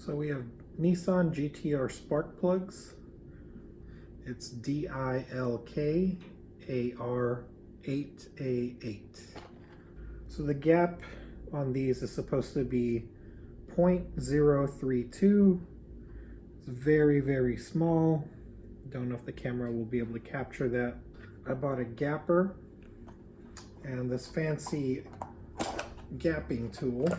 So we have Nissan GTR spark plugs. It's DILKAR8A8. So the gap on these is supposed to be 0.032. It's very, very small. Don't know if the camera will be able to capture that. I bought a gapper and this fancy gapping tool.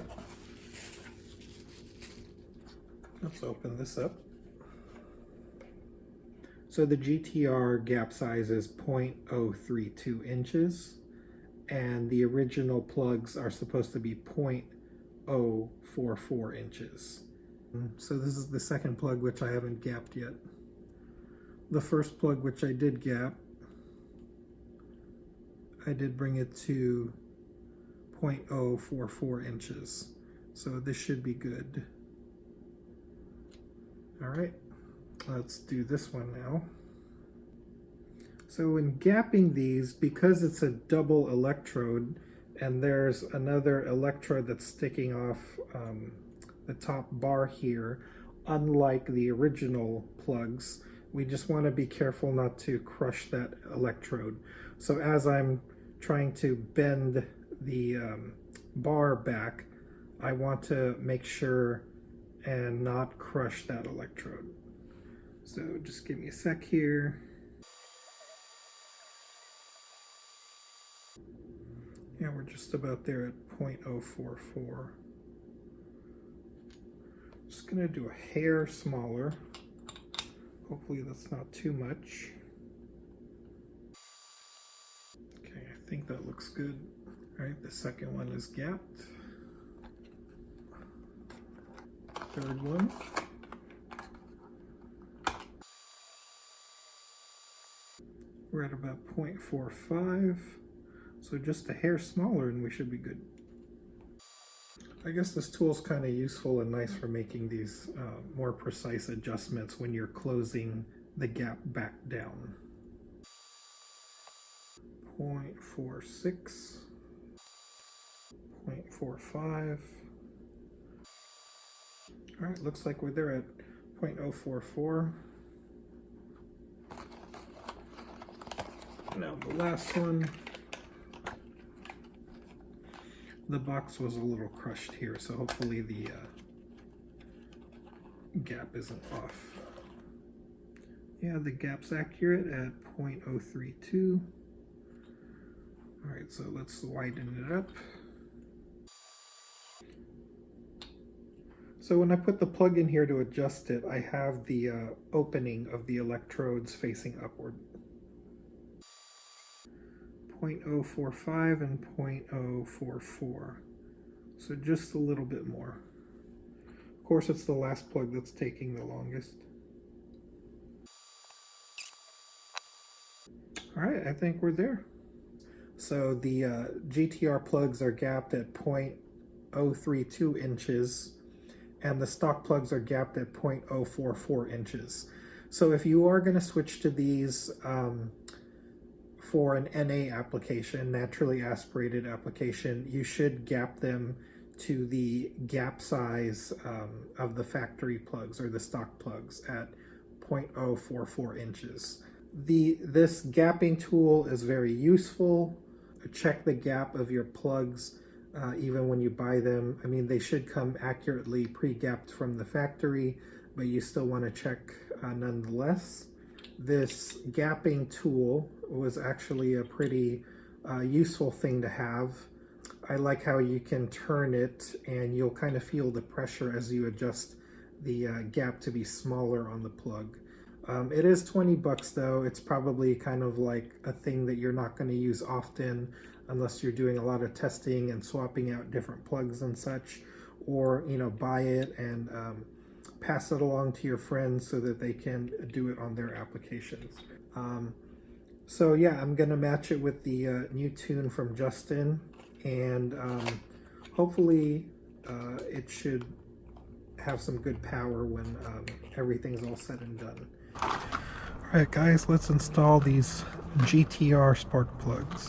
Let's open this up. So the GTR gap size is 0.032 inches and the original plugs are supposed to be 0.044 inches. So this is the second plug which I haven't gapped yet. The first plug which I did gap, I did bring it to 0.044 inches. So this should be good. All right, let's do this one now. So in gapping these, because it's a double electrode and there's another electrode that's sticking off the top bar here, unlike the original plugs, we just want to be careful not to crush that electrode. So as I'm trying to bend the bar back, I want to make sure and not crush that electrode. So just give me a sec here. Yeah, we're just about there at 0.044. Just gonna do a hair smaller. Hopefully that's not too much. Okay, I think that looks good. All right, the second one is gapped. Third one. We're at about 0.45. So just a hair smaller and we should be good. I guess this tool is kind of useful and nice for making these more precise adjustments when you're closing the gap back down. 0.46, 0.45. All right, looks like we're there at 0.044. Now the last one. The box was a little crushed here, so hopefully the gap isn't off. Yeah, the gap's accurate at 0.032. All right, so let's widen it up. So when I put the plug in here to adjust it, I have the opening of the electrodes facing upward. 0.045 and 0.044. So just a little bit more. Of course, it's the last plug that's taking the longest. All right, I think we're there. So the GTR plugs are gapped at 0.032 inches and the stock plugs are gapped at 0.044 inches. So if you are going to switch to these for an NA application, naturally aspirated application, you should gap them to the gap size of the factory plugs or the stock plugs at 0.044 inches. This gapping tool is very useful. Check the gap of your plugs even when you buy them. I mean, they should come accurately pre-gapped from the factory, but you still want to check nonetheless. This gapping tool was actually a pretty useful thing to have. I like how you can turn it and you'll kind of feel the pressure as you adjust the gap to be smaller on the plug. It is 20 bucks though. It's probably kind of like a thing that you're not going to use often unless you're doing a lot of testing and swapping out different plugs and such, or buy it and pass it along to your friends so that they can do it on their applications. So yeah, I'm gonna match it with the new tune from Justin, and hopefully it should have some good power when everything's all said and done. All right guys, let's install these GTR spark plugs.